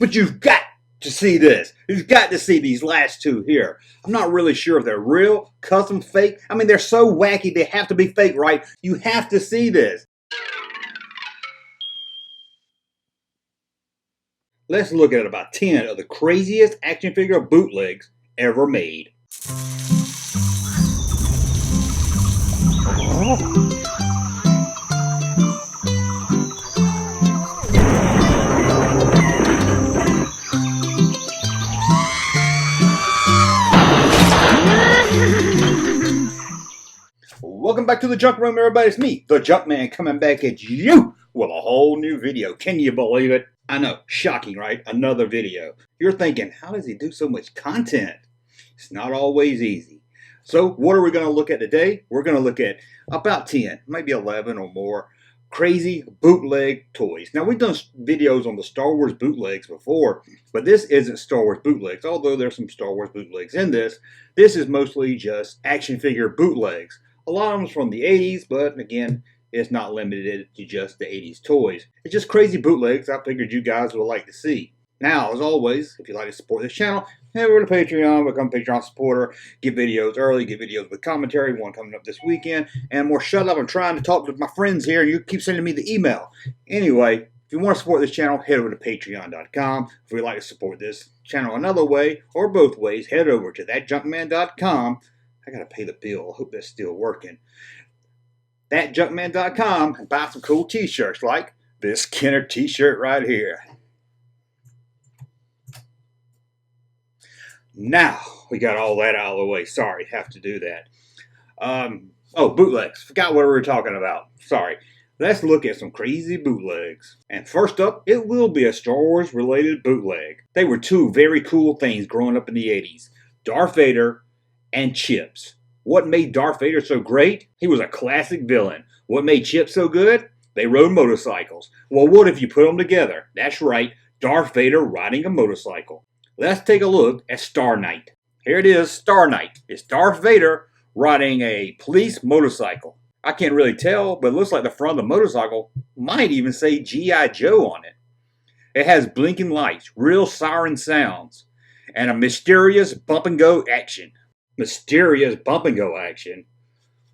But you've got to see this. You've got to see these last two here. I'm not really sure if they're real, custom, fake. I mean, they're so wacky, they have to be fake, right? You have to see this. Let's look at about 10 of the craziest action figure bootlegs ever made. Welcome back to the Junk Room, everybody. It's me, the Junkman, coming back at you with a whole new video. Can you believe it? I know, shocking, right? Another video. You're thinking, how does he do so much content? It's not always easy. So what are we going to look at today? We're going to look at about 10, maybe 11 or more crazy bootleg toys. Now, we've done videos on the Star Wars bootlegs before, but this isn't Star Wars bootlegs, although there's some Star Wars bootlegs in this. This is mostly just action figure bootlegs. A lot of them from the 80s, but again, it's not limited to just the 80s toys. It's just crazy bootlegs I figured you guys would like to see. Now, as always, if you'd like to support this channel, head over to Patreon, become a Patreon supporter, get videos early, get videos with commentary, one coming up this weekend, and more. Shut up, I'm trying to talk to my friends here, and you keep sending me the email. Anyway, if you want to support this channel, head over to patreon.com. If you'd like to support this channel another way, or both ways, head over to thatjunkman.com. I gotta pay the bill. I hope that's still working. Thatjunkman.com and buy some cool t-shirts like this Kenner t-shirt right here. Now we got all that out of the way. Sorry, have to do that. Bootlegs. Forgot what we were talking about. Sorry. Let's look at some crazy bootlegs. And first up, it will be a Star Wars related bootleg. They were two very cool things growing up in the 80s. Darth Vader and Chips. What made Darth Vader so great? He was a classic villain. What made Chips so good? They rode motorcycles. Well, what if you put them together? That's right, Darth Vader riding a motorcycle. Let's take a look at Star Knight. Here it is, Star Knight. It's Darth Vader riding a police motorcycle. I can't really tell, but it looks like the front of the motorcycle might even say G.I. Joe on it. It has blinking lights, real siren sounds, and a mysterious bump and go action. Mysterious bump and go action?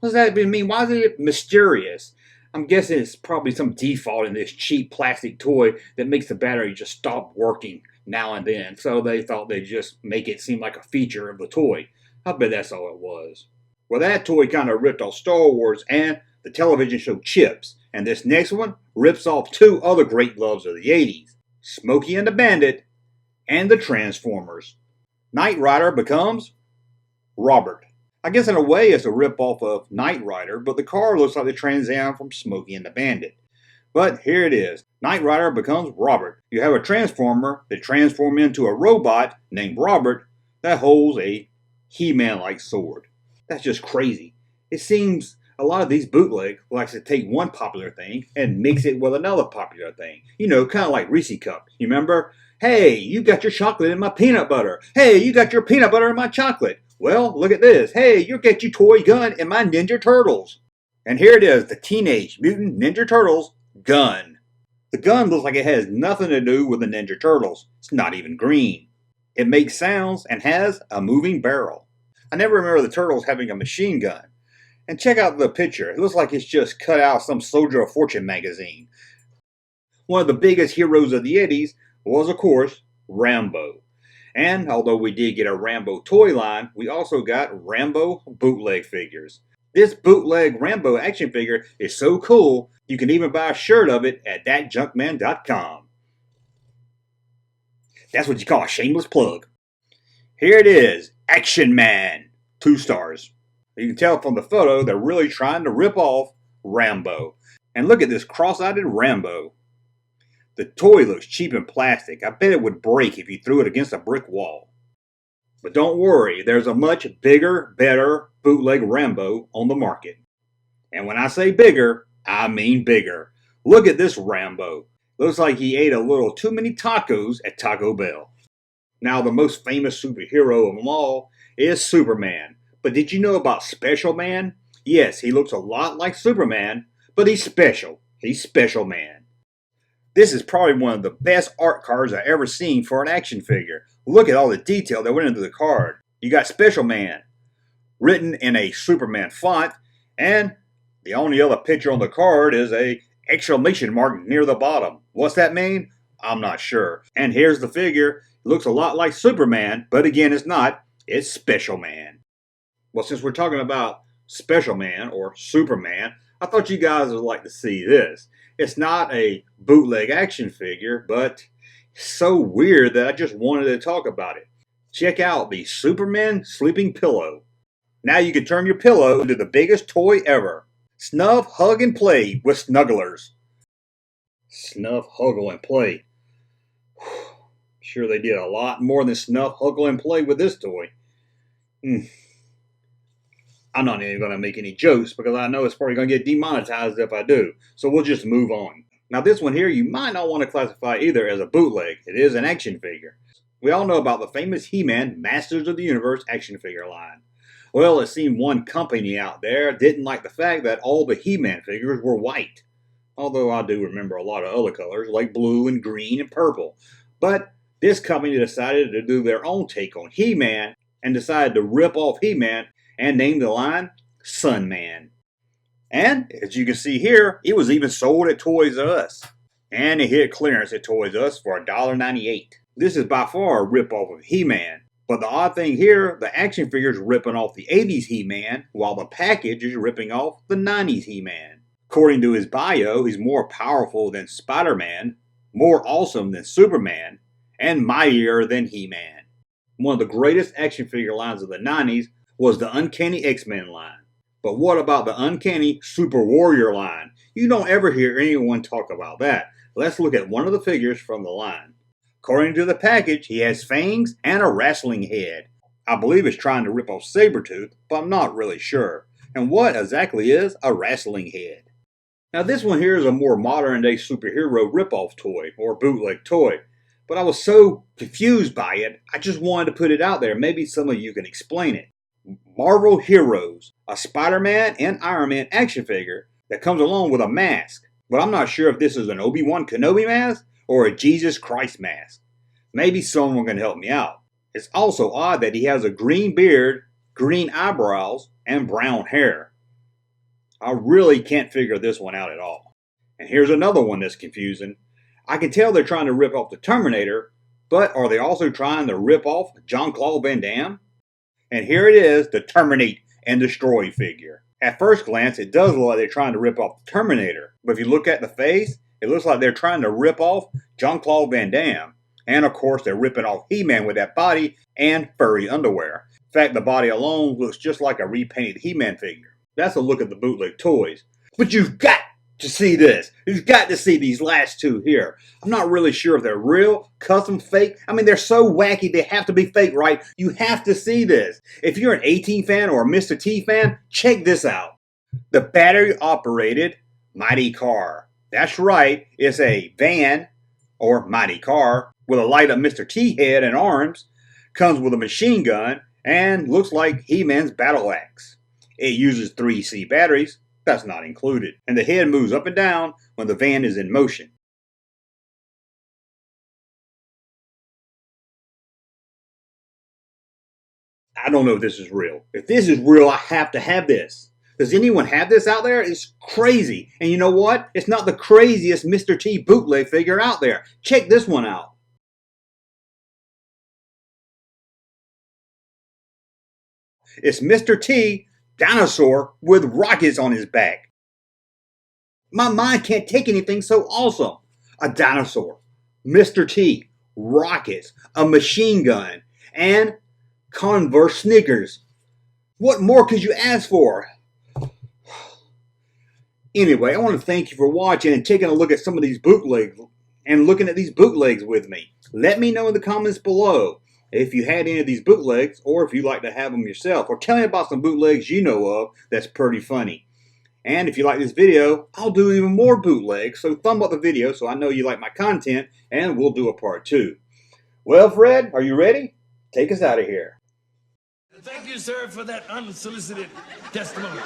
What does that even mean? Why is it mysterious? I'm guessing it's probably some default in this cheap plastic toy that makes the battery just stop working now and then. So they thought they'd just make it seem like a feature of the toy. I bet that's all it was. Well, that toy kind of ripped off Star Wars and the television show Chips. And this next one rips off two other great loves of the 80s. Smokey and the Bandit and the Transformers. Knight Rider becomes Robert. I guess in a way it's a rip-off of Knight Rider, but the car looks like the Trans Am from Smokey and the Bandit. But here it is. Knight Rider becomes Robert. You have a Transformer that transforms into a robot named Robert that holds a He-Man-like sword. That's just crazy. It seems a lot of these bootlegs likes to take one popular thing and mix it with another popular thing. You know, kind of like Reese Cup. You remember? Hey, you got your chocolate in my peanut butter. Hey, you got your peanut butter in my chocolate. Well, look at this. Hey, you get your toy gun in my Ninja Turtles. And here it is, the Teenage Mutant Ninja Turtles gun. The gun looks like it has nothing to do with the Ninja Turtles. It's not even green. It makes sounds and has a moving barrel. I never remember the Turtles having a machine gun. And check out the picture. It looks like it's just cut out of some Soldier of Fortune magazine. One of the biggest heroes of the 80s was, of course, Rambo. And although we did get a Rambo toy line, we also got Rambo bootleg figures. This bootleg Rambo action figure is so cool, you can even buy a shirt of it at thatjunkman.com. That's what you call a shameless plug. Here it is, Action Man, 2 stars. You can tell from the photo they're really trying to rip off Rambo. And look at this cross-eyed Rambo. The toy looks cheap and plastic. I bet it would break if you threw it against a brick wall. But don't worry, there's a much bigger, better bootleg Rambo on the market. And when I say bigger, I mean bigger. Look at this Rambo. Looks like he ate a little too many tacos at Taco Bell. Now, the most famous superhero of them all is Superman. But did you know about Special Man? Yes, he looks a lot like Superman, but he's special. He's Special Man. This is probably one of the best art cards I've ever seen for an action figure. Look at all the detail that went into the card. You got Special Man, written in a Superman font, and the only other picture on the card is a exclamation mark near the bottom. What's that mean? I'm not sure. And here's the figure. It looks a lot like Superman, but again, it's not. It's Special Man. Well, since we're talking about Special Man or Superman, I thought you guys would like to see this. It's not a bootleg action figure, but it's so weird that I just wanted to talk about it. Check out the Superman sleeping pillow. Now you can turn your pillow into the biggest toy ever. Snuff, hug, and play with snugglers. Snuff, huggle, and play. Sure they did a lot more than snuff, huggle, and play with this toy. I'm not even going to make any jokes because I know it's probably going to get demonetized if I do. So we'll just move on. Now this one here you might not want to classify either as a bootleg. It is an action figure. We all know about the famous He-Man Masters of the Universe action figure line. Well, it seemed one company out there didn't like the fact that all the He-Man figures were white. Although I do remember a lot of other colors like blue and green and purple. But this company decided to do their own take on He-Man and decided to rip off He-Man and named the line Sun Man. And as you can see here, it was even sold at Toys R Us. And it hit clearance at Toys R Us for $1.98. This is by far a rip-off of He-Man. But the odd thing here, the action figure is ripping off the 80s He-Man, while the package is ripping off the 90s He-Man. According to his bio, he's more powerful than Spider-Man, more awesome than Superman, and mightier than He-Man. One of the greatest action figure lines of the 90s was the Uncanny X-Men line. But what about the Uncanny Super Warrior line? You don't ever hear anyone talk about that. Let's look at one of the figures from the line. According to the package, he has fangs and a wrestling head. I believe it's trying to rip off Sabretooth, but I'm not really sure. And what exactly is a wrestling head? Now this one here is a more modern day superhero rip-off toy, or bootleg toy. But I was so confused by it, I just wanted to put it out there. Maybe some of you can explain it. Marvel Heroes, a Spider-Man and Iron Man action figure that comes along with a mask. But I'm not sure if this is an Obi-Wan Kenobi mask or a Jesus Christ mask. Maybe someone can help me out. It's also odd that he has a green beard, green eyebrows, and brown hair. I really can't figure this one out at all. And here's another one that's confusing. I can tell they're trying to rip off the Terminator, but are they also trying to rip off Jean-Claude Van Damme? And here it is, the Terminate and Destroy figure. At first glance, it does look like they're trying to rip off the Terminator. But if you look at the face, it looks like they're trying to rip off Jean-Claude Van Damme. And of course, they're ripping off He-Man with that body and furry underwear. In fact, the body alone looks just like a repainted He-Man figure. That's a look at the bootleg toys. But you've got to see this. You've got to see these last two here. I'm not really sure if they're real, custom, fake. I mean, they're so wacky, they have to be fake, right? You have to see this. If you're an A-Team fan or a Mr. T fan, check this out. The battery-operated Mighty Car. That's right, it's a van, or Mighty Car, with a light-up Mr. T head and arms, comes with a machine gun, and looks like He-Man's battle axe. It uses 3C batteries. That's not included. And the head moves up and down when the van is in motion. I don't know if this is real. If this is real, I have to have this. Does anyone have this out there? It's crazy. And you know what? It's not the craziest Mr. T bootleg figure out there. Check this one out. It's Mr. T, dinosaur with rockets on his back. My mind can't take anything so awesome. A dinosaur, Mr. T, rockets, a machine gun, and Converse sneakers. What more could you ask for? Anyway, I want to thank you for watching and taking a look at some of these bootlegs and looking at these bootlegs with me. Let me know in the comments below if you had any of these bootlegs or if you'd like to have them yourself. Or tell me about some bootlegs you know of that's pretty funny. And if you like this video, I'll do even more bootlegs, so thumb up the video so I know you like my content, and we'll do a part 2. Well, Fred, are you ready? Take us out of here. Thank you, sir, for that unsolicited testimony.